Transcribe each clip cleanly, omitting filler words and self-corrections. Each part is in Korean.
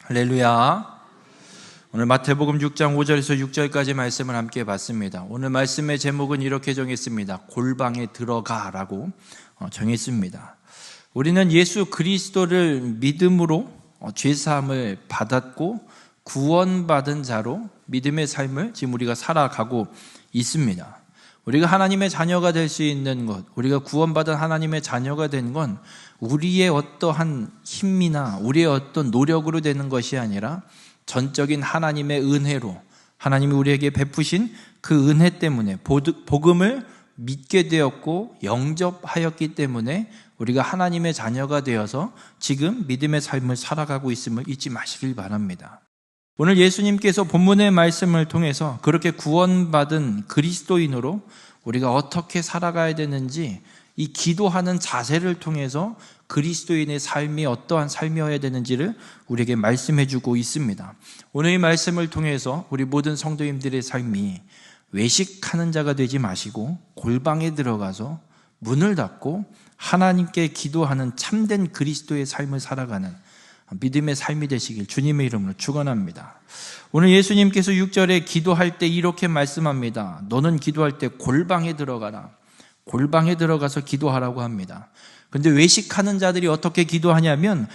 할렐루야. 오늘 마태복음 6장 5절에서 6절까지 말씀을 함께 봤습니다. 오늘 말씀의 제목은 이렇게 정했습니다. 골방에 들어가라고 정했습니다. 우리는 예수 그리스도를 믿음으로 죄사함을 받았고 구원받은 자로 믿음의 삶을 지금 우리가 살아가고 있습니다. 우리가 하나님의 자녀가 될 수 있는 것, 우리가 구원받은 하나님의 자녀가 된 건 우리의 어떠한 힘이나 우리의 어떤 노력으로 되는 것이 아니라 전적인 하나님의 은혜로, 하나님이 우리에게 베푸신 그 은혜 때문에 복음을 믿게 되었고 영접하였기 때문에 우리가 하나님의 자녀가 되어서 지금 믿음의 삶을 살아가고 있음을 잊지 마시길 바랍니다. 오늘 예수님께서 본문의 말씀을 통해서 그렇게 구원받은 그리스도인으로 우리가 어떻게 살아가야 되는지 이 기도하는 자세를 통해서 그리스도인의 삶이 어떠한 삶이어야 되는지를 우리에게 말씀해 주고 있습니다. 오늘 이 말씀을 통해서 우리 모든 성도님들의 삶이 외식하는 자가 되지 마시고 골방에 들어가서 문을 닫고 하나님께 기도하는 참된 그리스도의 삶을 살아가는 믿음의 삶이 되시길 주님의 이름으로 축원합니다. 오늘 예수님께서 6절에 기도할 때 이렇게 말씀합니다. 너는 기도할 때 골방에 들어가라. 골방에 들어가서 기도하라고 합니다. 그런데 외식하는 자들이 어떻게 기도하냐면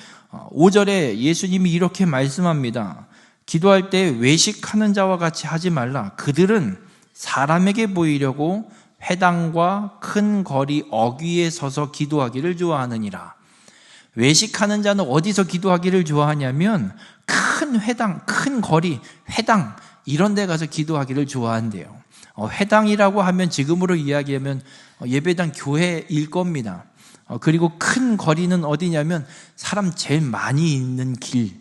5절에 예수님이 이렇게 말씀합니다. 기도할 때 외식하는 자와 같이 하지 말라. 그들은 사람에게 보이려고 회당과 큰 거리 어귀에 서서 기도하기를 좋아하느니라. 외식하는 자는 어디서 기도하기를 좋아하냐면 큰 회당, 큰 거리, 회당 이런 데 가서 기도하기를 좋아한대요. 회당이라고 하면 지금으로 이야기하면 예배당 교회일 겁니다. 그리고 큰 거리는 어디냐면 사람 제일 많이 있는 길,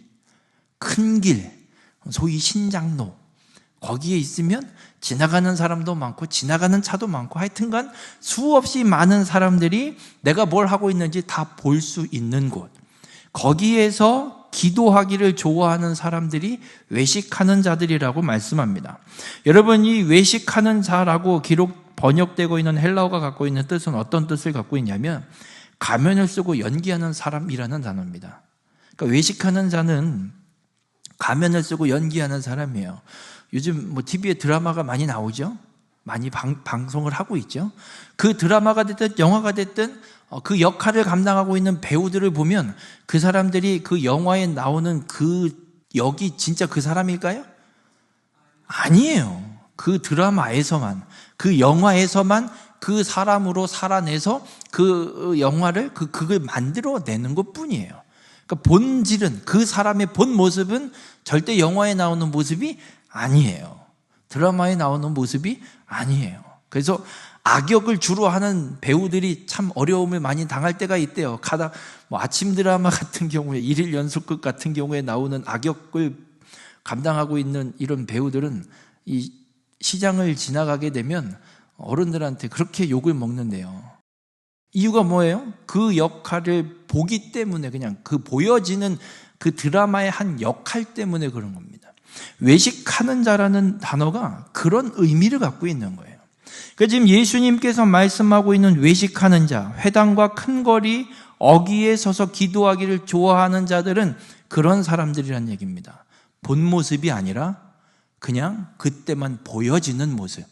큰 길, 소위 신장로 거기에 있으면 지나가는 사람도 많고 지나가는 차도 많고 하여튼간 수없이 많은 사람들이 내가 뭘 하고 있는지 다 볼 수 있는 곳, 거기에서 기도하기를 좋아하는 사람들이 외식하는 자들이라고 말씀합니다. 여러분, 이 외식하는 자라고 번역되고 있는 헬라어가 갖고 있는 뜻은 어떤 뜻을 갖고 있냐면 가면을 쓰고 연기하는 사람이라는 단어입니다. 그러니까 외식하는 자는 가면을 쓰고 연기하는 사람이에요. 요즘 TV에 드라마가 많이 나오죠? 많이 방송을 하고 있죠? 그 드라마가 됐든 영화가 됐든 그 역할을 감당하고 있는 배우들을 보면 그 사람들이 그 영화에 나오는 그 역이 진짜 그 사람일까요? 아니에요. 그 드라마에서만, 그 영화에서만 그 사람으로 살아내서 그 영화를, 그걸 만들어내는 것 뿐이에요. 그러니까 본질은, 그 사람의 본 모습은 절대 영화에 나오는 모습이 아니에요. 드라마에 나오는 모습이 아니에요. 그래서 악역을 주로 하는 배우들이 참 어려움을 많이 당할 때가 있대요. 아침 드라마 같은 경우에, 일일 연속극 같은 경우에 나오는 악역을 감당하고 있는 이런 배우들은 이 시장을 지나가게 되면 어른들한테 그렇게 욕을 먹는데요. 이유가 뭐예요? 그 역할을 보기 때문에, 그냥 그 보여지는 그 드라마의 한 역할 때문에 그런 겁니다. 외식하는 자라는 단어가 그런 의미를 갖고 있는 거예요. 그러니까 지금 예수님께서 말씀하고 있는 외식하는 자, 회당과 큰 거리 어귀에 서서 기도하기를 좋아하는 자들은 그런 사람들이란 얘기입니다. 본 모습이 아니라 그냥 그때만 보여지는 모습,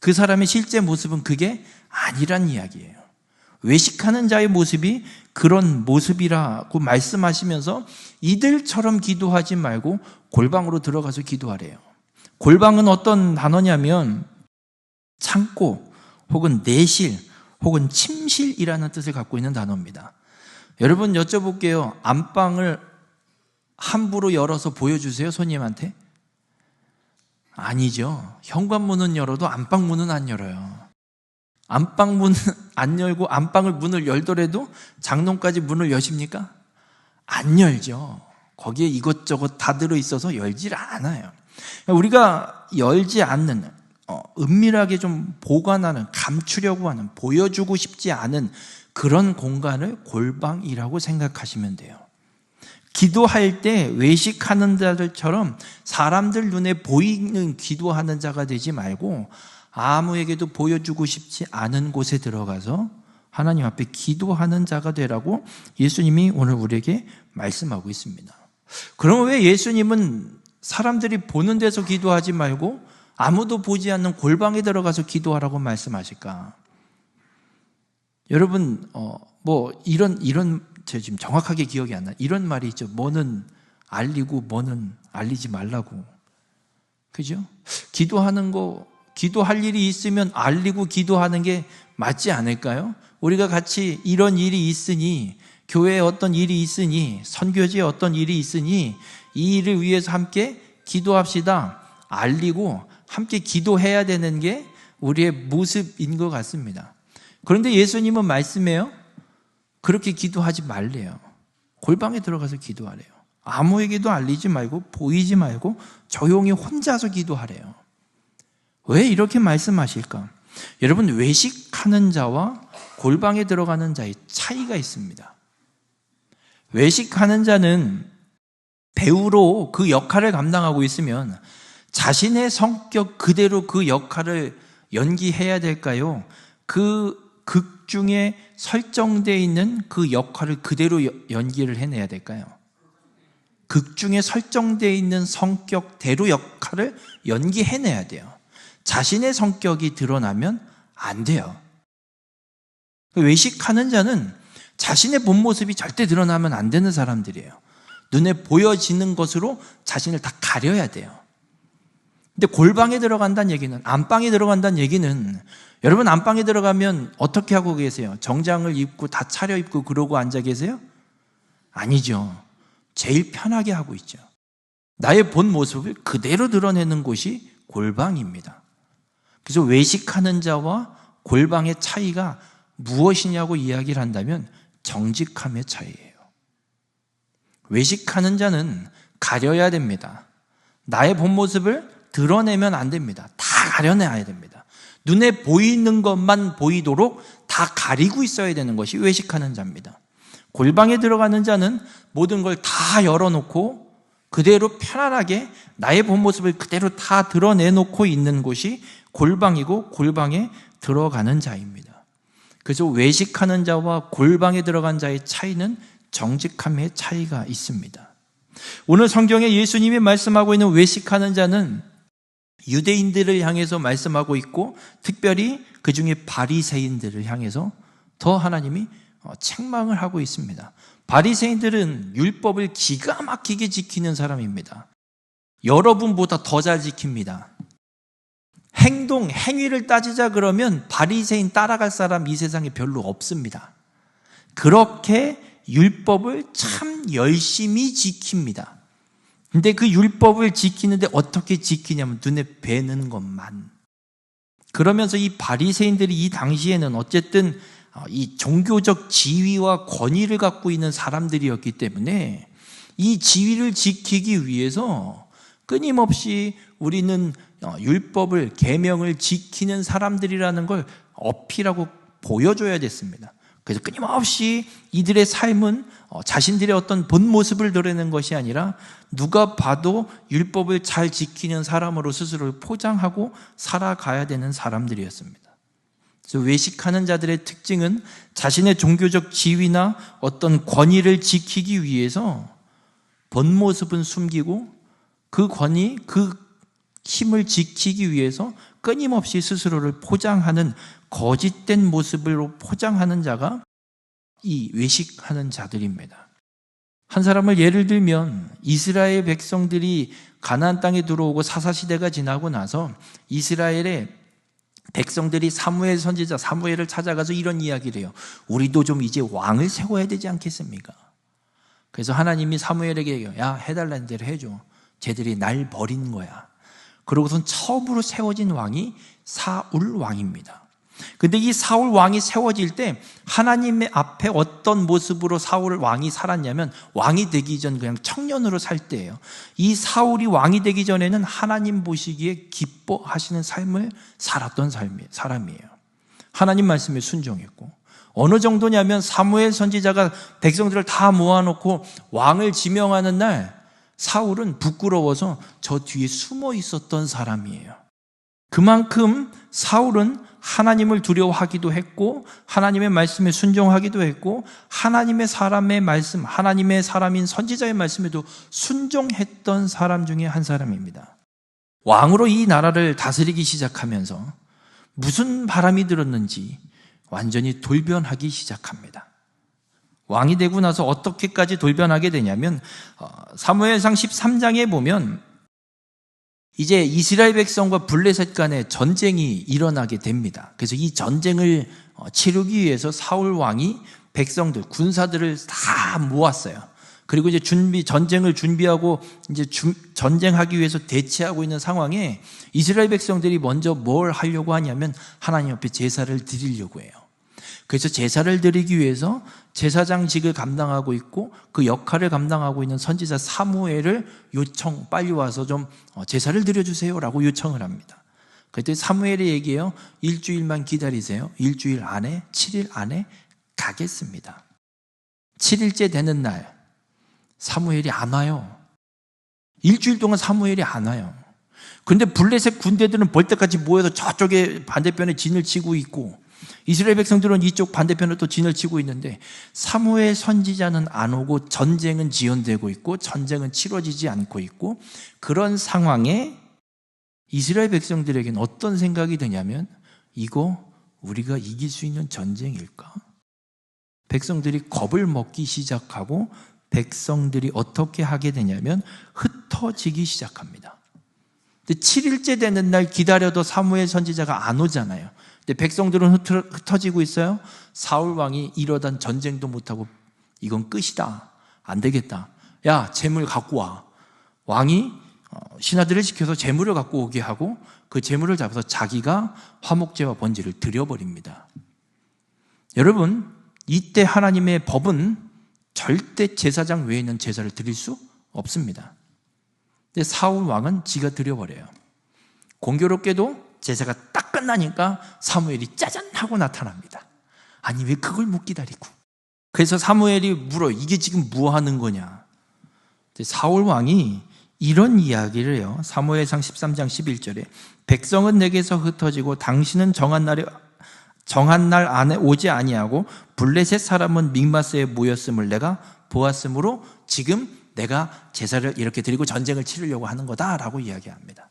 그 사람의 실제 모습은 그게 아니란 이야기예요. 외식하는 자의 모습이 그런 모습이라고 말씀하시면서 이들처럼 기도하지 말고 골방으로 들어가서 기도하래요. 골방은 어떤 단어냐면 창고 혹은 내실 혹은 침실이라는 뜻을 갖고 있는 단어입니다. 여러분, 여쭤볼게요. 안방을 함부로 열어서 보여주세요, 손님한테? 아니죠. 현관문은 열어도 안방문은 안 열어요. 안방문은 안 열고 안방을 문을 열더라도 장롱까지 문을 여십니까? 안 열죠. 거기에 이것저것 다 들어있어서 열질 않아요. 우리가 열지 않는, 은밀하게 좀 보관하는, 감추려고 하는, 보여주고 싶지 않은 그런 공간을 골방이라고 생각하시면 돼요. 기도할 때 외식하는 자들처럼 사람들 눈에 보이는 기도하는 자가 되지 말고 아무에게도 보여주고 싶지 않은 곳에 들어가서 하나님 앞에 기도하는 자가 되라고 예수님이 오늘 우리에게 말씀하고 있습니다. 그러면 왜 예수님은 사람들이 보는 데서 기도하지 말고 아무도 보지 않는 골방에 들어가서 기도하라고 말씀하실까? 여러분, 제가 지금 정확하게 기억이 안 나요. 이런 말이 있죠. 뭐는 알리고 뭐는 알리지 말라고. 그죠? 기도할 일이 있으면 알리고 기도하는 게 맞지 않을까요? 우리가 같이 이런 일이 있으니, 교회에 어떤 일이 있으니, 선교지에 어떤 일이 있으니, 이 일을 위해서 함께 기도합시다. 알리고 함께 기도해야 되는 게 우리의 모습인 것 같습니다. 그런데 예수님은 말씀해요. 그렇게 기도하지 말래요. 골방에 들어가서 기도하래요. 아무에게도 알리지 말고 보이지 말고 조용히 혼자서 기도하래요. 왜 이렇게 말씀하실까? 여러분, 외식하는 자와 골방에 들어가는 자의 차이가 있습니다. 외식하는 자는 배우로 그 역할을 감당하고 있으면 자신의 성격 그대로 그 역할을 연기해야 될까요? 그 극 중에 설정되어 있는 그 역할을 그대로 연기를 해내야 될까요? 극 중에 설정되어 있는 성격대로 역할을 연기해내야 돼요. 자신의 성격이 드러나면 안 돼요. 외식하는 자는 자신의 본 모습이 절대 드러나면 안 되는 사람들이에요. 눈에 보여지는 것으로 자신을 다 가려야 돼요. 근데 골방에 들어간다는 얘기는, 안방에 들어간다는 얘기는, 여러분 안방에 들어가면 어떻게 하고 계세요? 정장을 입고 다 차려입고 그러고 앉아 계세요? 아니죠. 제일 편하게 하고 있죠. 나의 본 모습을 그대로 드러내는 곳이 골방입니다. 그래서 외식하는 자와 골방의 차이가 무엇이냐고 이야기를 한다면 정직함의 차이예요. 외식하는 자는 가려야 됩니다. 나의 본 모습을 드러내면 안 됩니다. 다 가려내야 됩니다. 눈에 보이는 것만 보이도록 다 가리고 있어야 되는 것이 외식하는 자입니다. 골방에 들어가는 자는 모든 걸 다 열어놓고 그대로 편안하게 나의 본 모습을 그대로 다 드러내놓고 있는 곳이 골방이고 골방에 들어가는 자입니다. 그래서 외식하는 자와 골방에 들어간 자의 차이는 정직함의 차이가 있습니다. 오늘 성경에 예수님이 말씀하고 있는 외식하는 자는 유대인들을 향해서 말씀하고 있고 특별히 그 중에 바리새인들을 향해서 더 하나님이 책망을 하고 있습니다. 바리새인들은 율법을 기가 막히게 지키는 사람입니다. 여러분보다 더 잘 지킵니다. 행위를 따지자 그러면 바리새인 따라갈 사람 이 세상에 별로 없습니다. 그렇게 율법을 참 열심히 지킵니다. 근데 그 율법을 지키는데 어떻게 지키냐면 눈에 뵈는 것만. 그러면서 이 바리새인들이 이 당시에는 어쨌든 이 종교적 지위와 권위를 갖고 있는 사람들이었기 때문에 이 지위를 지키기 위해서 끊임없이 우리는 율법을, 계명을 지키는 사람들이라는 걸 어필하고 보여줘야 됐습니다. 그래서 끊임없이 이들의 삶은 자신들의 어떤 본 모습을 드러내는 것이 아니라 누가 봐도 율법을 잘 지키는 사람으로 스스로를 포장하고 살아가야 되는 사람들이었습니다. 그래서 외식하는 자들의 특징은 자신의 종교적 지위나 어떤 권위를 지키기 위해서 본 모습은 숨기고 그 권위, 그 힘을 지키기 위해서 끊임없이 스스로를 포장하는 거짓된 모습으로 포장하는 자가 이 외식하는 자들입니다. 한 사람을 예를 들면 이스라엘 백성들이 가나안 땅에 들어오고 사사시대가 지나고 나서 이스라엘의 백성들이 사무엘 선지자 사무엘을 찾아가서 이런 이야기를 해요. 우리도 좀 이제 왕을 세워야 되지 않겠습니까? 그래서 하나님이 사무엘에게 얘기해요. 야, 해달라는 대로 해줘. 쟤들이 날 버린 거야. 그러고선 처음으로 세워진 왕이 사울 왕입니다. 근데 이 사울 왕이 세워질 때 하나님의 앞에 어떤 모습으로 사울 왕이 살았냐면 왕이 되기 전 그냥 청년으로 살 때예요. 이 사울이 왕이 되기 전에는 하나님 보시기에 기뻐하시는 삶을 살았던 사람이에요. 하나님 말씀에 순종했고 어느 정도냐면 사무엘 선지자가 백성들을 다 모아놓고 왕을 지명하는 날 사울은 부끄러워서 저 뒤에 숨어 있었던 사람이에요. 그만큼 사울은 하나님을 두려워하기도 했고 하나님의 말씀에 순종하기도 했고 하나님의 사람의 말씀, 하나님의 사람인 선지자의 말씀에도 순종했던 사람 중에 한 사람입니다. 왕으로 이 나라를 다스리기 시작하면서 무슨 바람이 들었는지 완전히 돌변하기 시작합니다. 왕이 되고 나서 어떻게까지 돌변하게 되냐면 사무엘상 13장에 보면 이제 이스라엘 백성과 블레셋 간의 전쟁이 일어나게 됩니다. 그래서 이 전쟁을 치르기 위해서 사울 왕이 백성들, 군사들을 다 모았어요. 그리고 이제 전쟁을 준비하고 이제 전쟁하기 위해서 대치하고 있는 상황에 이스라엘 백성들이 먼저 뭘 하려고 하냐면 하나님 앞에 제사를 드리려고 해요. 그래서 제사를 드리기 위해서 제사장직을 감당하고 있고 그 역할을 감당하고 있는 선지자 사무엘을 빨리 와서 좀 제사를 드려주세요라고 요청을 합니다. 그때 사무엘이 얘기해요. 일주일만 기다리세요. 일주일 안에, 7일 안에 가겠습니다. 7일째 되는 날 사무엘이 안 와요. 일주일 동안 사무엘이 안 와요. 근데 블레셋 군대들은 벌떼같이 모여서 저쪽에 반대편에 진을 치고 있고 이스라엘 백성들은 이쪽 반대편에 또 진을 치고 있는데 사무엘 선지자는 안 오고 전쟁은 지연되고 있고 전쟁은 치러지지 않고 있고 그런 상황에 이스라엘 백성들에게는 어떤 생각이 드냐면 이거 우리가 이길 수 있는 전쟁일까? 백성들이 겁을 먹기 시작하고 백성들이 어떻게 하게 되냐면 흩어지기 시작합니다. 근데 7일째 되는 날 기다려도 사무엘 선지자가 안 오잖아요. 근데 백성들은 흩어지고 있어요. 사울 왕이 이러단 전쟁도 못하고 이건 끝이다. 안 되겠다. 야, 재물 갖고 와. 왕이 신하들을 시켜서 재물을 갖고 오게 하고 그 재물을 잡아서 자기가 화목제와 번제를 드려버립니다. 여러분, 이때 하나님의 법은 절대 제사장 외에는 제사를 드릴 수 없습니다. 근데 사울 왕은 지가 드려버려요. 공교롭게도 제사가 딱 끝나니까 사무엘이 짜잔 하고 나타납니다. 아니 왜 그걸 못 기다리고. 그래서 사무엘이 물어. 이게 지금 뭐 하는 거냐. 사울 왕이 이런 이야기를 해요. 사무엘상 13장 11절에 백성은 내게서 흩어지고 당신은 정한 날 안에 오지 아니하고 블레셋 사람은 믹마스에 모였음을 내가 보았으므로 지금 내가 제사를 이렇게 드리고 전쟁을 치르려고 하는 거다라고 이야기합니다.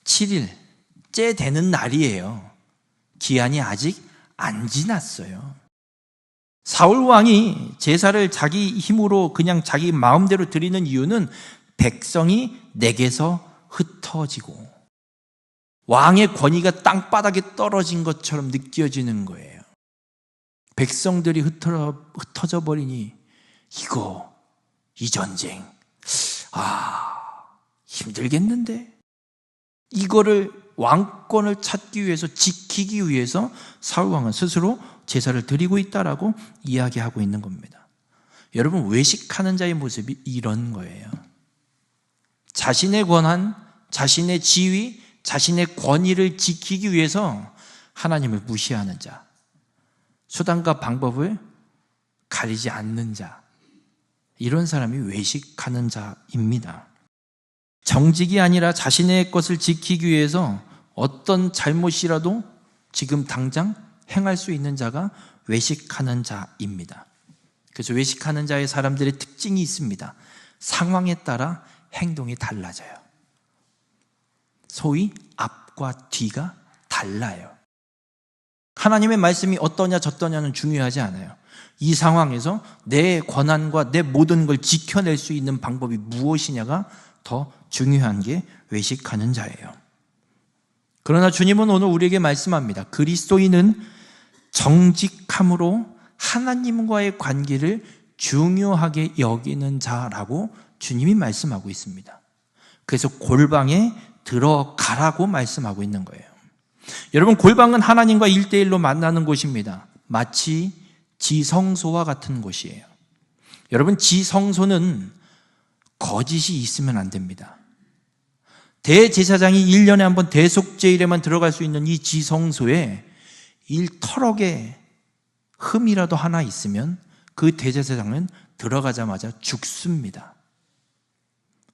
7일째 되는 날이에요. 기한이 아직 안 지났어요. 사울 왕이 제사를 자기 힘으로 그냥 자기 마음대로 드리는 이유는 백성이 내게서 흩어지고 왕의 권위가 땅바닥에 떨어진 것처럼 느껴지는 거예요. 백성들이 흩어져 버리니 이 전쟁 힘들겠는데? 이거를 왕권을 찾기 위해서 지키기 위해서 사울 왕은 스스로 제사를 드리고 있다라고 이야기하고 있는 겁니다. 여러분, 외식하는 자의 모습이 이런 거예요. 자신의 권한, 자신의 지위, 자신의 권위를 지키기 위해서 하나님을 무시하는 자, 수단과 방법을 가리지 않는 자, 이런 사람이 외식하는 자입니다. 정직이 아니라 자신의 것을 지키기 위해서 어떤 잘못이라도 지금 당장 행할 수 있는 자가 외식하는 자입니다. 그래서 외식하는 자의 사람들의 특징이 있습니다. 상황에 따라 행동이 달라져요. 소위 앞과 뒤가 달라요. 하나님의 말씀이 어떠냐 저떠냐는 중요하지 않아요. 이 상황에서 내 권한과 내 모든 걸 지켜낼 수 있는 방법이 무엇이냐가 더 중요한 게 외식하는 자예요. 그러나 주님은 오늘 우리에게 말씀합니다. 그리스도인은 정직함으로 하나님과의 관계를 중요하게 여기는 자라고 주님이 말씀하고 있습니다. 그래서 골방에 들어가라고 말씀하고 있는 거예요. 여러분, 골방은 하나님과 1대1로 만나는 곳입니다. 마치 지성소와 같은 곳이에요. 여러분, 지성소는 거짓이 있으면 안 됩니다. 대제사장이 1년에 한 번 대속제일에만 들어갈 수 있는 이 지성소에 일터럭에 흠이라도 하나 있으면 그 대제사장은 들어가자마자 죽습니다.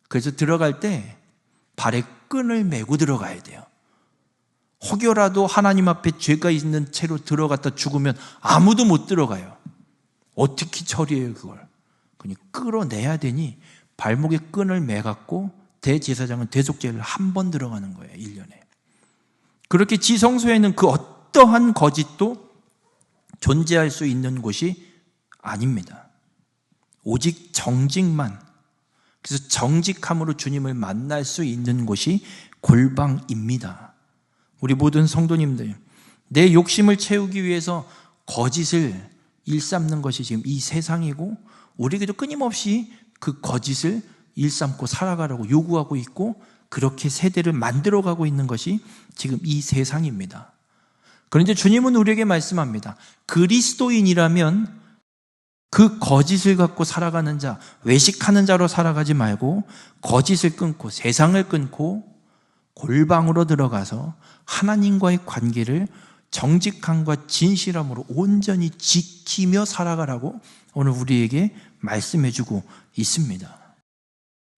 그래서 들어갈 때 발에 끈을 메고 들어가야 돼요. 혹여라도 하나님 앞에 죄가 있는 채로 들어갔다 죽으면 아무도 못 들어가요. 어떻게 처리해요 그걸? 그냥 끌어내야 되니 발목에 끈을 매갖고 대제사장은 대속죄를 한 번 들어가는 거예요. 1년에. 그렇게 지성소에는 그 어떠한 거짓도 존재할 수 있는 곳이 아닙니다. 오직 정직만, 그래서 정직함으로 주님을 만날 수 있는 곳이 골방입니다. 우리 모든 성도님들, 내 욕심을 채우기 위해서 거짓을 일삼는 것이 지금 이 세상이고, 우리에게도 끊임없이 그 거짓을 일삼고 살아가라고 요구하고 있고, 그렇게 세대를 만들어가고 있는 것이 지금 이 세상입니다. 그런데 주님은 우리에게 말씀합니다. 그리스도인이라면 그 거짓을 갖고 살아가는 자, 외식하는 자로 살아가지 말고 거짓을 끊고 세상을 끊고 골방으로 들어가서 하나님과의 관계를 정직함과 진실함으로 온전히 지키며 살아가라고 오늘 우리에게 말씀해주고 있습니다.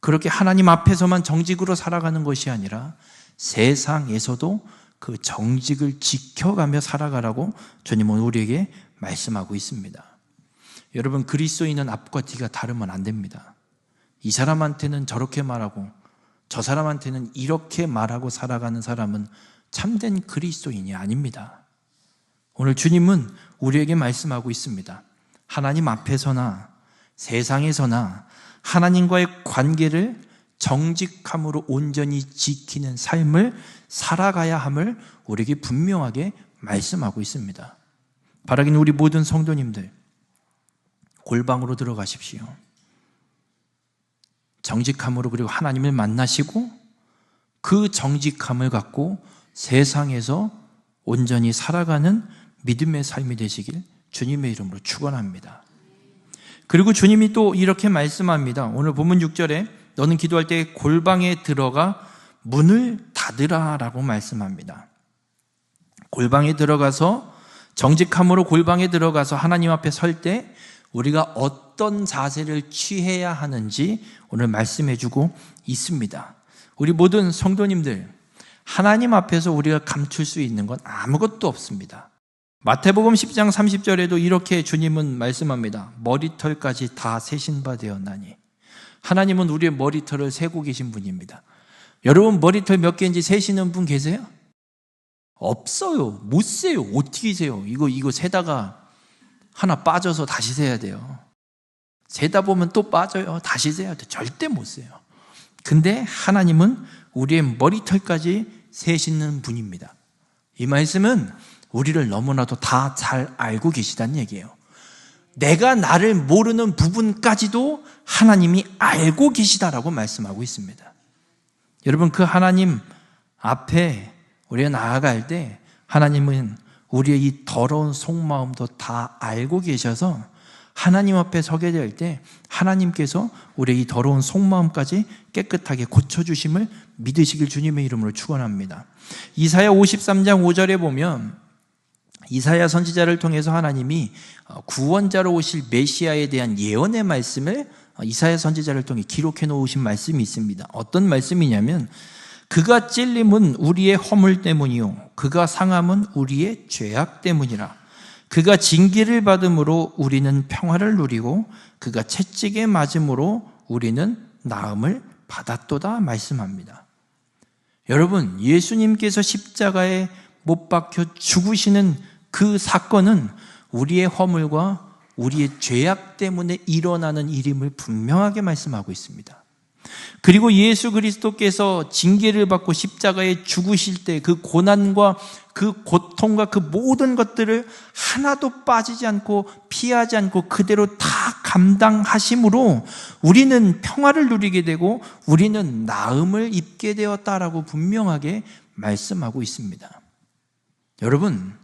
그렇게 하나님 앞에서만 정직으로 살아가는 것이 아니라 세상에서도 그 정직을 지켜가며 살아가라고 주님은 우리에게 말씀하고 있습니다. 여러분, 그리스도인은 앞과 뒤가 다르면 안 됩니다. 이 사람한테는 저렇게 말하고 저 사람한테는 이렇게 말하고 살아가는 사람은 참된 그리스도인이 아닙니다. 오늘 주님은 우리에게 말씀하고 있습니다. 하나님 앞에서나 세상에서나 하나님과의 관계를 정직함으로 온전히 지키는 삶을 살아가야 함을 우리에게 분명하게 말씀하고 있습니다. 바라기는 우리 모든 성도님들, 골방으로 들어가십시오. 정직함으로, 그리고 하나님을 만나시고 그 정직함을 갖고 세상에서 온전히 살아가는 믿음의 삶이 되시길 주님의 이름으로 축원합니다. 그리고 주님이 또 이렇게 말씀합니다. 오늘 본문 6절에 너는 기도할 때 골방에 들어가 문을 닫으라 라고 말씀합니다. 골방에 들어가서 정직함으로 골방에 들어가서 하나님 앞에 설 때 우리가 어떤 자세를 취해야 하는지 오늘 말씀해 주고 있습니다. 우리 모든 성도님들, 하나님 앞에서 우리가 감출 수 있는 건 아무것도 없습니다. 마태복음 10장 30절에도 이렇게 주님은 말씀합니다. 머리털까지 다 세신 바 되었나니. 하나님은 우리의 머리털을 세고 계신 분입니다. 여러분, 머리털 몇 개인지 세시는 분 계세요? 없어요. 못 세요. 어떻게 세요? 이거 세다가 하나 빠져서 다시 세야 돼요. 세다 보면 또 빠져요. 다시 세야 돼요. 절대 못 세요. 근데 하나님은 우리의 머리털까지 세시는 분입니다. 이 말씀은 우리를 너무나도 다 잘 알고 계시다는 얘기예요. 내가 나를 모르는 부분까지도 하나님이 알고 계시다라고 말씀하고 있습니다. 여러분, 그 하나님 앞에 우리가 나아갈 때 하나님은 우리의 이 더러운 속마음도 다 알고 계셔서 하나님 앞에 서게 될 때 하나님께서 우리의 이 더러운 속마음까지 깨끗하게 고쳐주심을 믿으시길 주님의 이름으로 축원합니다. 이사야 53장 5절에 보면 이사야 선지자를 통해서 하나님이 구원자로 오실 메시아에 대한 예언의 말씀을 이사야 선지자를 통해 기록해 놓으신 말씀이 있습니다. 어떤 말씀이냐면 그가 찔림은 우리의 허물 때문이요 그가 상함은 우리의 죄악 때문이라. 그가 징계를 받음으로 우리는 평화를 누리고 그가 채찍에 맞음으로 우리는 나음을 받았도다 말씀합니다. 여러분, 예수님께서 십자가에 못 박혀 죽으시는 그 사건은 우리의 허물과 우리의 죄악 때문에 일어나는 일임을 분명하게 말씀하고 있습니다. 그리고 예수 그리스도께서 징계를 받고 십자가에 죽으실 때 그 고난과 그 고통과 그 모든 것들을 하나도 빠지지 않고 피하지 않고 그대로 다 감당하심으로 우리는 평화를 누리게 되고 우리는 나음을 입게 되었다라고 분명하게 말씀하고 있습니다. 여러분,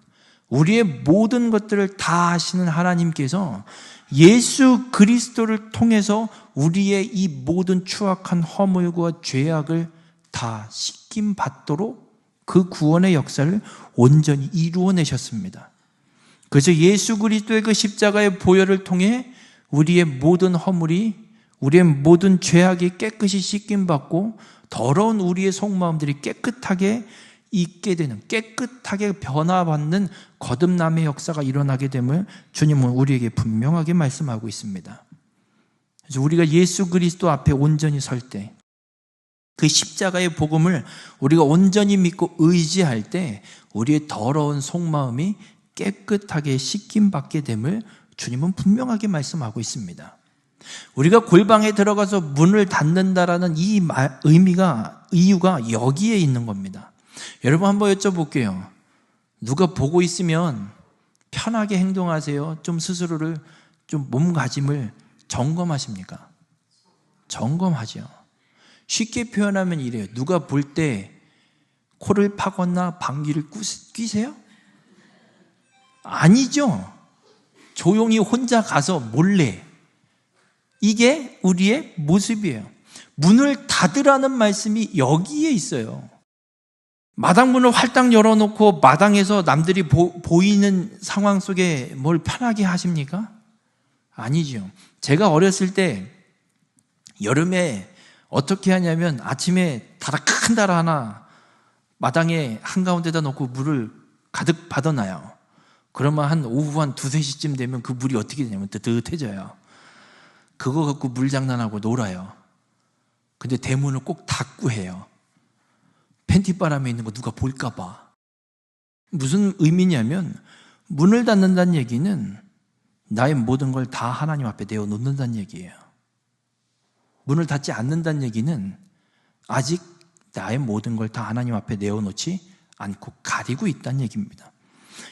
우리의 모든 것들을 다 아시는 하나님께서 예수 그리스도를 통해서 우리의 이 모든 추악한 허물과 죄악을 다 씻김 받도록 그 구원의 역사를 온전히 이루어내셨습니다. 그래서 예수 그리스도의 그 십자가의 보혈을 통해 우리의 모든 허물이, 우리의 모든 죄악이 깨끗이 씻김 받고 더러운 우리의 속마음들이 깨끗하게 있게 되는, 깨끗하게 변화받는 거듭남의 역사가 일어나게 됨을 주님은 우리에게 분명하게 말씀하고 있습니다. 그래서 우리가 예수 그리스도 앞에 온전히 설 때, 그 십자가의 복음을 우리가 온전히 믿고 의지할 때 우리의 더러운 속마음이 깨끗하게 씻김받게 됨을 주님은 분명하게 말씀하고 있습니다. 우리가 골방에 들어가서 문을 닫는다라는 이 이유가 여기에 있는 겁니다. 여러분 한번 여쭤볼게요. 누가 보고 있으면 편하게 행동하세요? 좀 스스로를, 좀 몸가짐을 점검하십니까? 점검하죠. 쉽게 표현하면 이래요. 누가 볼 때 코를 파거나 방귀를 뀌세요? 아니죠. 조용히 혼자 가서 몰래. 이게 우리의 모습이에요. 문을 닫으라는 말씀이 여기에 있어요. 마당문을 활짝 열어놓고 마당에서 남들이 보이는 상황 속에 뭘 편하게 하십니까? 아니죠. 제가 어렸을 때 여름에 어떻게 하냐면 아침에 큰 다라 하나 마당에 한가운데다 놓고 물을 가득 받아놔요. 그러면 오후 한 2, 3시쯤 되면 그 물이 어떻게 되냐면 뜨뜻해져요. 그거 갖고 물 장난하고 놀아요. 근데 대문을 꼭 닫고 해요. 팬티바람에 있는 거 누가 볼까 봐. 무슨 의미냐면 문을 닫는다는 얘기는 나의 모든 걸 다 하나님 앞에 내어놓는다는 얘기예요. 문을 닫지 않는다는 얘기는 아직 나의 모든 걸 다 하나님 앞에 내어놓지 않고 가리고 있다는 얘기입니다.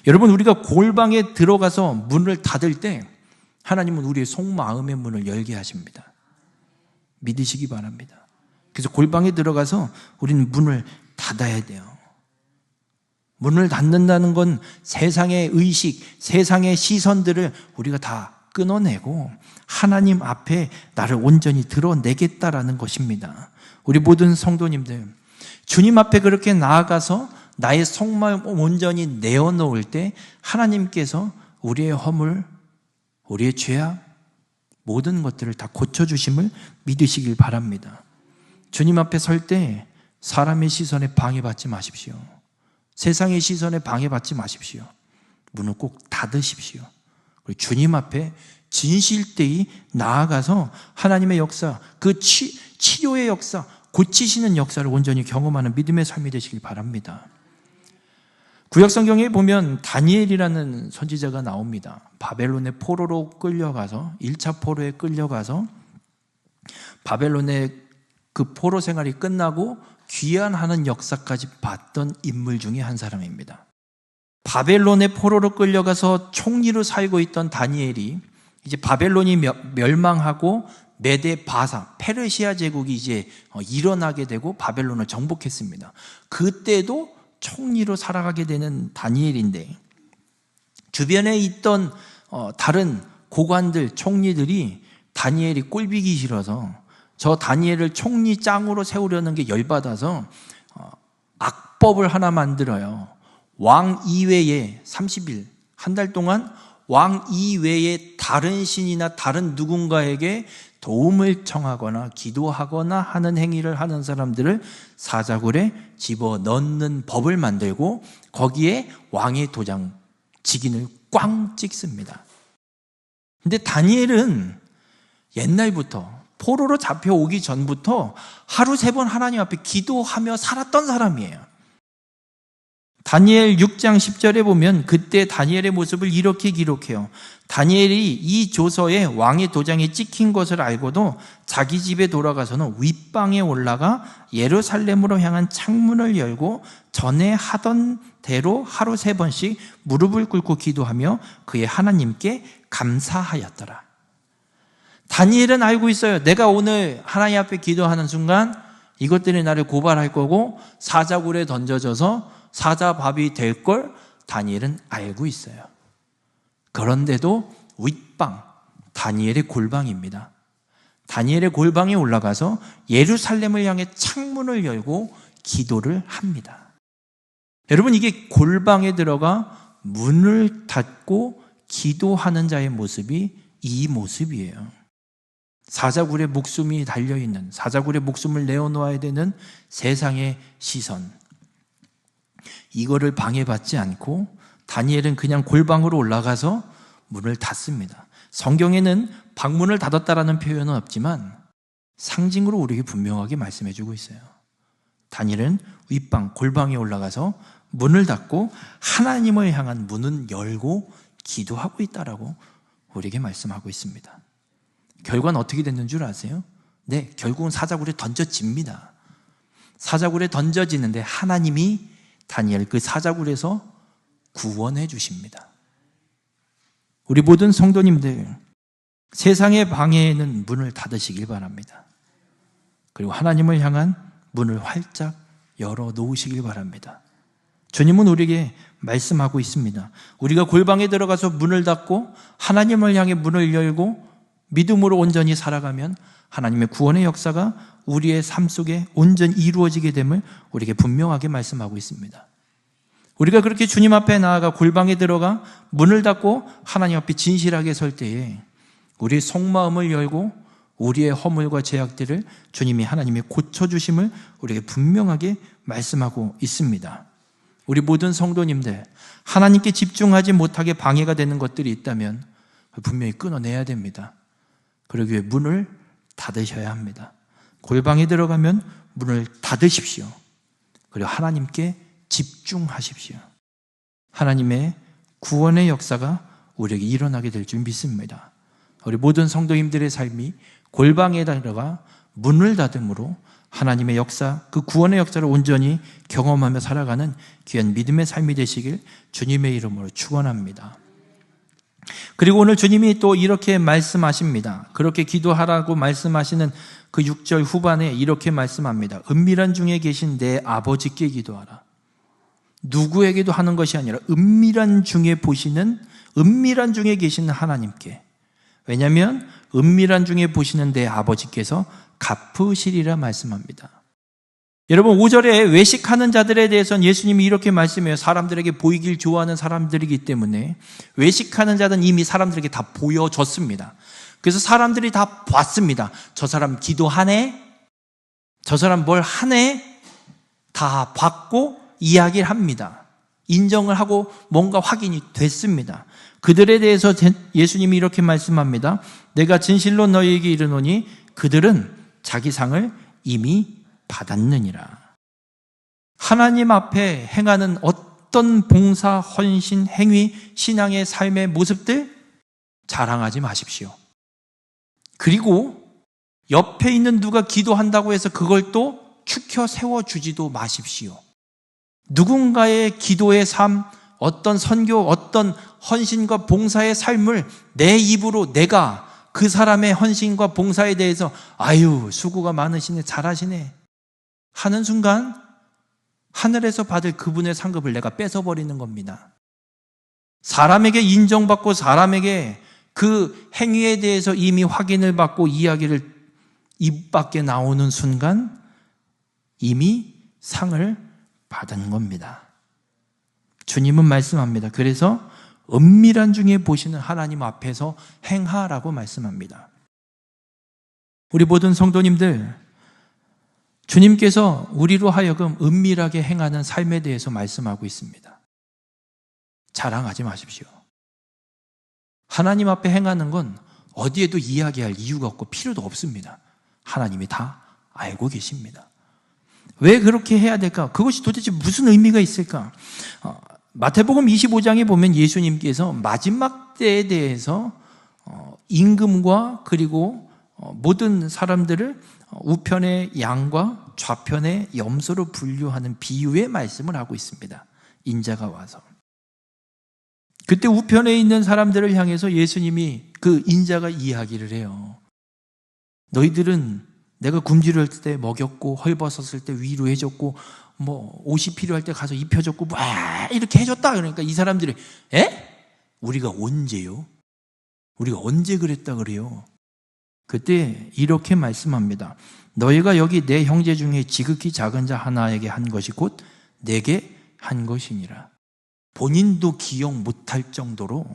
여러분, 우리가 골방에 들어가서 문을 닫을 때 하나님은 우리의 속마음의 문을 열게 하십니다. 믿으시기 바랍니다. 그래서 골방에 들어가서 우리는 문을 닫아야 돼요. 문을 닫는다는 건 세상의 의식, 세상의 시선들을 우리가 다 끊어내고 하나님 앞에 나를 온전히 드러내겠다라는 것입니다. 우리 모든 성도님들, 주님 앞에 그렇게 나아가서 나의 속마음 온전히 내어놓을 때 하나님께서 우리의 허물, 우리의 죄악, 모든 것들을 다 고쳐주심을 믿으시길 바랍니다. 주님 앞에 설 때 사람의 시선에 방해받지 마십시오. 세상의 시선에 방해받지 마십시오. 문을 꼭 닫으십시오. 그리고 주님 앞에 진실되이 나아가서 하나님의 역사, 그 치료의 역사, 고치시는 역사를 온전히 경험하는 믿음의 삶이 되시길 바랍니다. 구약성경에 보면 다니엘이라는 선지자가 나옵니다. 바벨론의 포로로 끌려가서 1차 포로에 끌려가서 바벨론의 그 포로 생활이 끝나고 귀환하는 역사까지 봤던 인물 중에 한 사람입니다. 바벨론의 포로로 끌려가서 총리로 살고 있던 다니엘이 이제 바벨론이 멸망하고 메데 바사, 페르시아 제국이 이제 일어나게 되고 바벨론을 정복했습니다. 그때도 총리로 살아가게 되는 다니엘인데 주변에 있던 다른 고관들, 총리들이 다니엘이 꼴보기 싫어서 저 다니엘을 총리장으로 세우려는 게 열받아서 악법을 하나 만들어요. 왕 이외에 30일, 한 달 동안 왕 이외에 다른 신이나 다른 누군가에게 도움을 청하거나 기도하거나 하는 행위를 하는 사람들을 사자굴에 집어넣는 법을 만들고 거기에 왕의 도장 직인을 꽝 찍습니다. 근데 다니엘은 옛날부터 포로로 잡혀오기 전부터 하루 3번 하나님 앞에 기도하며 살았던 사람이에요. 다니엘 6장 10절에 보면 그때 다니엘의 모습을 이렇게 기록해요. 다니엘이 이 조서에 왕의 도장이 찍힌 것을 알고도 자기 집에 돌아가서는 윗방에 올라가 예루살렘으로 향한 창문을 열고 전에 하던 대로 하루 3번씩 무릎을 꿇고 기도하며 그의 하나님께 감사하였더라. 다니엘은 알고 있어요. 내가 오늘 하나님 앞에 기도하는 순간 이것들이 나를 고발할 거고 사자굴에 던져져서 사자밥이 될 걸 다니엘은 알고 있어요. 그런데도 윗방, 다니엘의 골방입니다. 다니엘의 골방에 올라가서 예루살렘을 향해 창문을 열고 기도를 합니다. 여러분, 이게 골방에 들어가 문을 닫고 기도하는 자의 모습이 이 모습이에요. 사자굴에 목숨이 달려있는, 사자굴에 목숨을 내어놓아야 되는 세상의 시선, 이거를 방해받지 않고 다니엘은 그냥 골방으로 올라가서 문을 닫습니다. 성경에는 방문을 닫았다라는 표현은 없지만 상징으로 우리에게 분명하게 말씀해 주고 있어요. 다니엘은 윗방 골방에 올라가서 문을 닫고 하나님을 향한 문은 열고 기도하고 있다라고 우리에게 말씀하고 있습니다. 결과는 어떻게 됐는 줄 아세요? 네, 결국은 사자굴에 던져집니다. 사자굴에 던져지는데 하나님이 다니엘 그 사자굴에서 구원해 주십니다. 우리 모든 성도님들, 세상의 방해에는 문을 닫으시길 바랍니다. 그리고 하나님을 향한 문을 활짝 열어 놓으시길 바랍니다. 주님은 우리에게 말씀하고 있습니다. 우리가 골방에 들어가서 문을 닫고 하나님을 향해 문을 열고 믿음으로 온전히 살아가면 하나님의 구원의 역사가 우리의 삶 속에 온전히 이루어지게 됨을 우리에게 분명하게 말씀하고 있습니다. 우리가 그렇게 주님 앞에 나아가 골방에 들어가 문을 닫고 하나님 앞에 진실하게 설 때에 우리의 속마음을 열고 우리의 허물과 죄악들을 주님이 하나님이 고쳐주심을 우리에게 분명하게 말씀하고 있습니다. 우리 모든 성도님들, 하나님께 집중하지 못하게 방해가 되는 것들이 있다면 분명히 끊어내야 됩니다. 그러기 위해 문을 닫으셔야 합니다. 골방에 들어가면 문을 닫으십시오. 그리고 하나님께 집중하십시오. 하나님의 구원의 역사가 우리에게 일어나게 될 줄 믿습니다. 우리 모든 성도님들의 삶이 골방에 들어가 문을 닫음으로 하나님의 역사, 그 구원의 역사를 온전히 경험하며 살아가는 귀한 믿음의 삶이 되시길 주님의 이름으로 축원합니다. 그리고 오늘 주님이 또 이렇게 말씀하십니다. 그렇게 기도하라고 말씀하시는 그 6절 후반에 이렇게 말씀합니다. 은밀한 중에 계신 내 아버지께 기도하라. 누구에게도 하는 것이 아니라 은밀한 중에 계시는 하나님께. 왜냐하면 은밀한 중에 보시는 내 아버지께서 갚으시리라 말씀합니다. 여러분 5절에 외식하는 자들에 대해서는 예수님이 이렇게 말씀해요. 사람들에게 보이길 좋아하는 사람들이기 때문에 외식하는 자는 이미 사람들에게 다 보여줬습니다. 그래서 사람들이 다 봤습니다. 저 사람 기도하네? 저 사람 뭘 하네? 다 봤고 이야기를 합니다. 인정을 하고 뭔가 확인이 됐습니다. 그들에 대해서 예수님이 이렇게 말씀합니다. 내가 진실로 너희에게 이르노니 그들은 자기 상을 이미 받았느니라. 하나님 앞에 행하는 어떤 봉사, 헌신, 행위, 신앙의 삶의 모습들 자랑하지 마십시오. 그리고 옆에 있는 누가 기도한다고 해서 그걸 또 추켜 세워주지도 마십시오. 누군가의 기도의 삶, 어떤 선교, 어떤 헌신과 봉사의 삶을 내 입으로 내가 그 사람의 헌신과 봉사에 대해서 아유 수고가 많으시네, 잘하시네 하는 순간 하늘에서 받을 그분의 상급을 내가 뺏어버리는 겁니다. 사람에게 인정받고 사람에게 그 행위에 대해서 이미 확인을 받고 이야기를 입 밖에 나오는 순간 이미 상을 받은 겁니다. 주님은 말씀합니다. 그래서 은밀한 중에 보시는 하나님 앞에서 행하라고 말씀합니다. 우리 모든 성도님들, 주님께서 우리로 하여금 은밀하게 행하는 삶에 대해서 말씀하고 있습니다. 자랑하지 마십시오. 하나님 앞에 행하는 건 어디에도 이야기할 이유가 없고 필요도 없습니다. 하나님이 다 알고 계십니다. 왜 그렇게 해야 될까? 그것이 도대체 무슨 의미가 있을까? 마태복음 25장에 보면 예수님께서 마지막 때에 대해서 임금과 그리고 모든 사람들을 우편의 양과 좌편의 염소로 분류하는 비유의 말씀을 하고 있습니다. 인자가 와서. 그때 우편에 있는 사람들을 향해서 예수님이 그 인자가 이야기를 해요. 너희들은 내가 굶주릴 때 먹였고 헐벗었을 때 위로해줬고 옷이 필요할 때 가서 입혀줬고 이렇게 해줬다. 그러니까 이 사람들이 우리가 언제요? 우리가 언제 그랬다 그래요? 그때 이렇게 말씀합니다. 너희가 여기 내 형제 중에 지극히 작은 자 하나에게 한 것이 곧 내게 한 것이니라. 본인도 기억 못할 정도로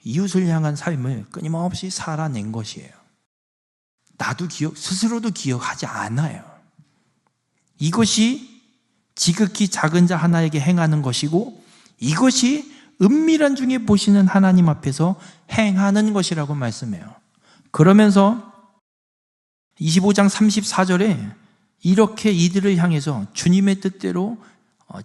이웃을 향한 삶을 끊임없이 살아낸 것이에요. 나도 스스로도 기억하지 않아요. 이것이 지극히 작은 자 하나에게 행하는 것이고 이것이 은밀한 중에 보시는 하나님 앞에서 행하는 것이라고 말씀해요. 그러면서 25장 34절에 이렇게 이들을 향해서 주님의 뜻대로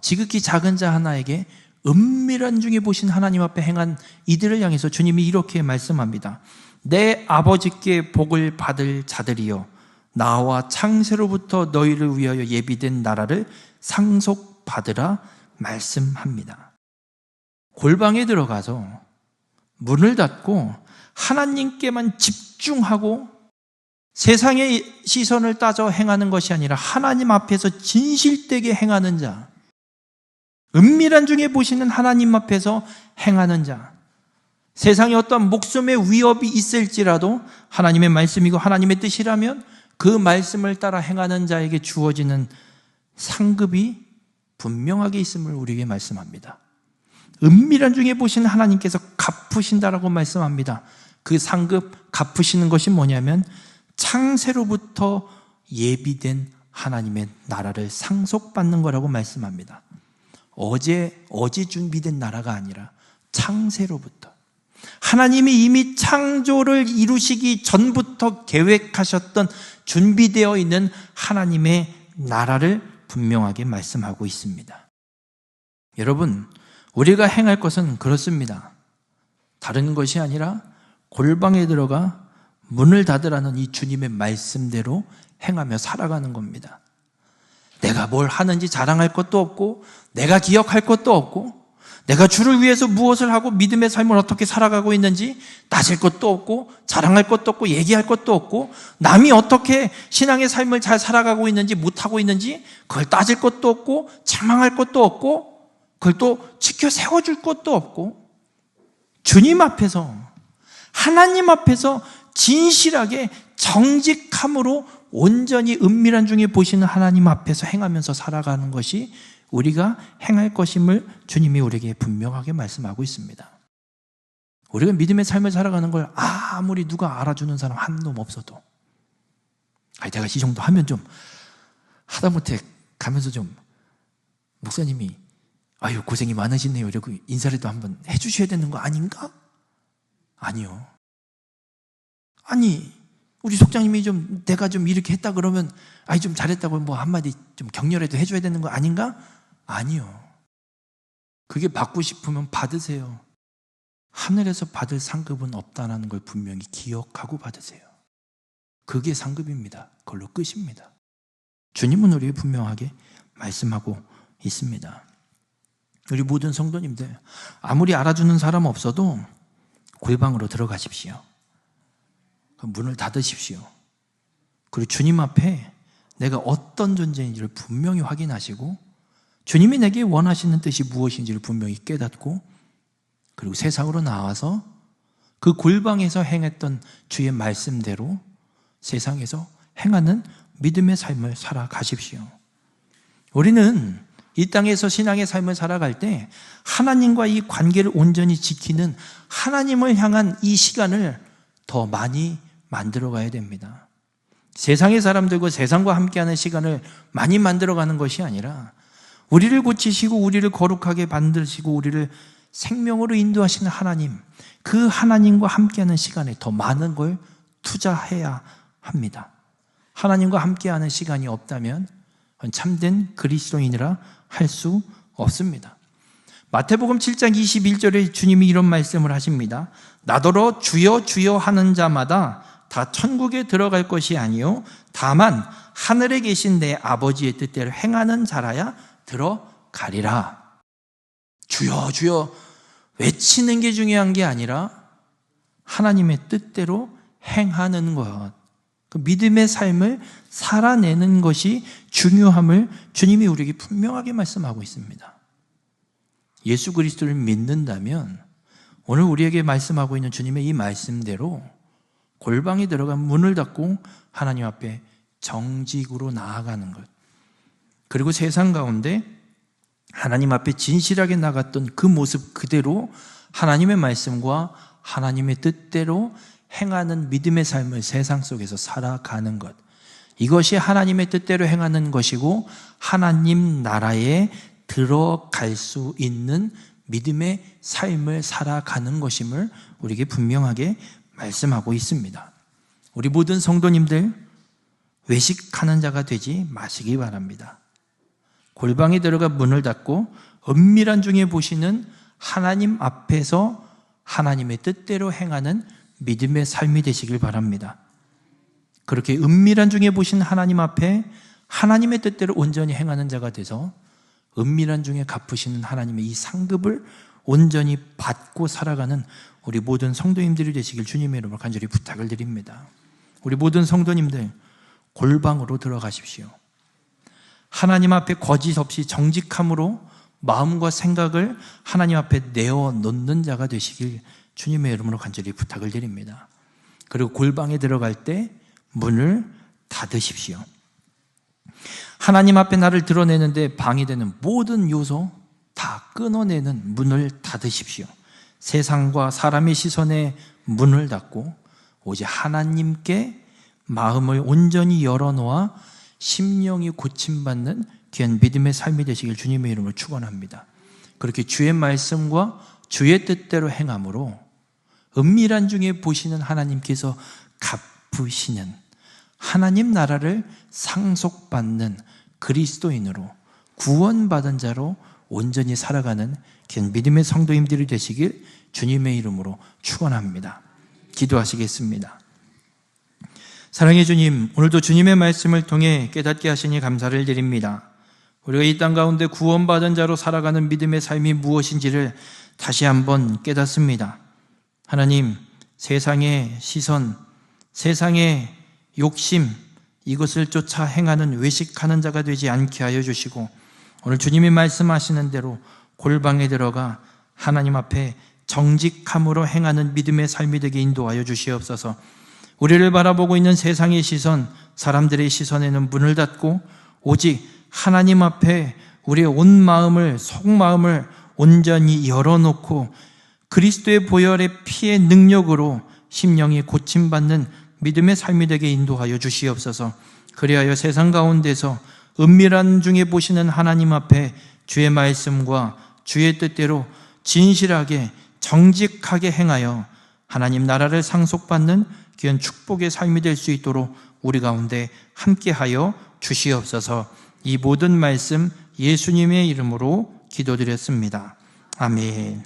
지극히 작은 자 하나에게 은밀한 중에 보신 하나님 앞에 행한 이들을 향해서 주님이 이렇게 말씀합니다. 내 아버지께 복을 받을 자들이여 나와 창세로부터 너희를 위하여 예비된 나라를 상속받으라 말씀합니다. 골방에 들어가서 문을 닫고 하나님께만 집중하고 세상의 시선을 따져 행하는 것이 아니라 하나님 앞에서 진실되게 행하는 자, 은밀한 중에 보시는 하나님 앞에서 행하는 자, 세상에 어떤 목숨의 위협이 있을지라도 하나님의 말씀이고 하나님의 뜻이라면 그 말씀을 따라 행하는 자에게 주어지는 상급이 분명하게 있음을 우리에게 말씀합니다. 은밀한 중에 보시는 하나님께서 갚으신다라고 말씀합니다. 그 상급 갚으시는 것이 뭐냐면 창세로부터 예비된 하나님의 나라를 상속받는 거라고 말씀합니다. 어제 준비된 나라가 아니라 창세로부터 하나님이 이미 창조를 이루시기 전부터 계획하셨던 준비되어 있는 하나님의 나라를 분명하게 말씀하고 있습니다. 여러분, 우리가 행할 것은 그렇습니다. 다른 것이 아니라 골방에 들어가 문을 닫으라는 이 주님의 말씀대로 행하며 살아가는 겁니다. 내가 뭘 하는지 자랑할 것도 없고 내가 기억할 것도 없고 내가 주를 위해서 무엇을 하고 믿음의 삶을 어떻게 살아가고 있는지 따질 것도 없고 자랑할 것도 없고 얘기할 것도 없고 남이 어떻게 신앙의 삶을 잘 살아가고 있는지 못하고 있는지 그걸 따질 것도 없고 책망할 것도 없고 그걸 또 지켜 세워줄 것도 없고 주님 앞에서 하나님 앞에서 진실하게 정직함으로 온전히 은밀한 중에 보시는 하나님 앞에서 행하면서 살아가는 것이 우리가 행할 것임을 주님이 우리에게 분명하게 말씀하고 있습니다. 우리가 믿음의 삶을 살아가는 걸 아무리 누가 알아주는 사람 한 놈 없어도 내가 이 정도 하면 좀 하다못해 가면서 좀 목사님이 아유 고생이 많으시네요 이러고 인사라도 한번 해주셔야 되는 거 아닌가? 아니요. 아니 우리 속장님이 좀 내가 좀 이렇게 했다 그러면 아이 좀 잘했다고 뭐 한마디 좀 격려라도 해줘야 되는 거 아닌가? 아니요. 그게 받고 싶으면 받으세요. 하늘에서 받을 상급은 없다는 걸 분명히 기억하고 받으세요. 그게 상급입니다. 그걸로 끝입니다. 주님은 우리에게 분명하게 말씀하고 있습니다. 우리 모든 성도님들 아무리 알아주는 사람 없어도 골방으로 들어가십시오. 문을 닫으십시오. 그리고 주님 앞에 내가 어떤 존재인지를 분명히 확인하시고 주님이 내게 원하시는 뜻이 무엇인지를 분명히 깨닫고 그리고 세상으로 나와서 그 골방에서 행했던 주의 말씀대로 세상에서 행하는 믿음의 삶을 살아가십시오. 우리는 이 땅에서 신앙의 삶을 살아갈 때 하나님과 이 관계를 온전히 지키는 하나님을 향한 이 시간을 더 많이 만들어가야 됩니다. 세상의 사람들과 세상과 함께하는 시간을 많이 만들어가는 것이 아니라 우리를 고치시고 우리를 거룩하게 만드시고 우리를 생명으로 인도하시는 하나님, 그 하나님과 함께하는 시간에 더 많은 걸 투자해야 합니다. 하나님과 함께하는 시간이 없다면 참된 그리스도인이라 할 수 없습니다. 마태복음 7장 21절에 주님이 이런 말씀을 하십니다. 나더러 주여 주여 하는 자마다 다 천국에 들어갈 것이 아니요 다만 하늘에 계신 내 아버지의 뜻대로 행하는 자라야 들어가리라. 주여 주여 외치는 게 중요한 게 아니라 하나님의 뜻대로 행하는 것, 그 믿음의 삶을 살아내는 것이 중요함을 주님이 우리에게 분명하게 말씀하고 있습니다. 예수 그리스도를 믿는다면 오늘 우리에게 말씀하고 있는 주님의 이 말씀대로 골방에 들어가 문을 닫고 하나님 앞에 정직으로 나아가는 것, 그리고 세상 가운데 하나님 앞에 진실하게 나갔던 그 모습 그대로 하나님의 말씀과 하나님의 뜻대로 행하는 믿음의 삶을 세상 속에서 살아가는 것, 이것이 하나님의 뜻대로 행하는 것이고 하나님 나라에 들어갈 수 있는 믿음의 삶을 살아가는 것임을 우리에게 분명하게 말씀하고 있습니다. 우리 모든 성도님들 외식하는 자가 되지 마시기 바랍니다. 골방에 들어가 문을 닫고 은밀한 중에 보시는 하나님 앞에서 하나님의 뜻대로 행하는 믿음의 삶이 되시길 바랍니다. 그렇게 은밀한 중에 보신 하나님 앞에 하나님의 뜻대로 온전히 행하는 자가 돼서 은밀한 중에 갚으시는 하나님의 이 상급을 온전히 받고 살아가는 우리 모든 성도님들이 되시길 주님의 이름으로 간절히 부탁을 드립니다. 우리 모든 성도님들 골방으로 들어가십시오. 하나님 앞에 거짓 없이 정직함으로 마음과 생각을 하나님 앞에 내어놓는 자가 되시길 주님의 이름으로 간절히 부탁을 드립니다. 그리고 골방에 들어갈 때 문을 닫으십시오. 하나님 앞에 나를 드러내는데 방해되는 모든 요소 다 끊어내는 문을 닫으십시오. 세상과 사람의 시선에 문을 닫고 오직 하나님께 마음을 온전히 열어놓아 심령이 고침받는 귀한 믿음의 삶이 되시길 주님의 이름으로 축원합니다. 그렇게 주의 말씀과 주의 뜻대로 행함으로 은밀한 중에 보시는 하나님께서 갚으시는 하나님 나라를 상속받는 그리스도인으로 구원받은 자로 온전히 살아가는 귀한 믿음의 성도님들이 되시길 주님의 이름으로 축원합니다. 기도하시겠습니다. 사랑의 주님, 오늘도 주님의 말씀을 통해 깨닫게 하시니 감사를 드립니다. 우리가 이 땅 가운데 구원받은 자로 살아가는 믿음의 삶이 무엇인지를 다시 한번 깨닫습니다. 하나님, 세상의 시선, 세상의 욕심, 이것을 쫓아 행하는 외식하는 자가 되지 않게 하여 주시고 오늘 주님이 말씀하시는 대로 골방에 들어가 하나님 앞에 정직함으로 행하는 믿음의 삶이 되게 인도하여 주시옵소서. 우리를 바라보고 있는 세상의 시선, 사람들의 시선에는 문을 닫고 오직 하나님 앞에 우리의 온 마음을, 속마음을 온전히 열어놓고 그리스도의 보혈의 피의 능력으로 심령이 고침받는 믿음의 삶이 되게 인도하여 주시옵소서. 그리하여 세상 가운데서 은밀한 중에 보시는 하나님 앞에 주의 말씀과 주의 뜻대로 진실하게 정직하게 행하여 하나님 나라를 상속받는 귀한 축복의 삶이 될 수 있도록 우리 가운데 함께하여 주시옵소서. 이 모든 말씀 예수님의 이름으로 기도드렸습니다. 아멘.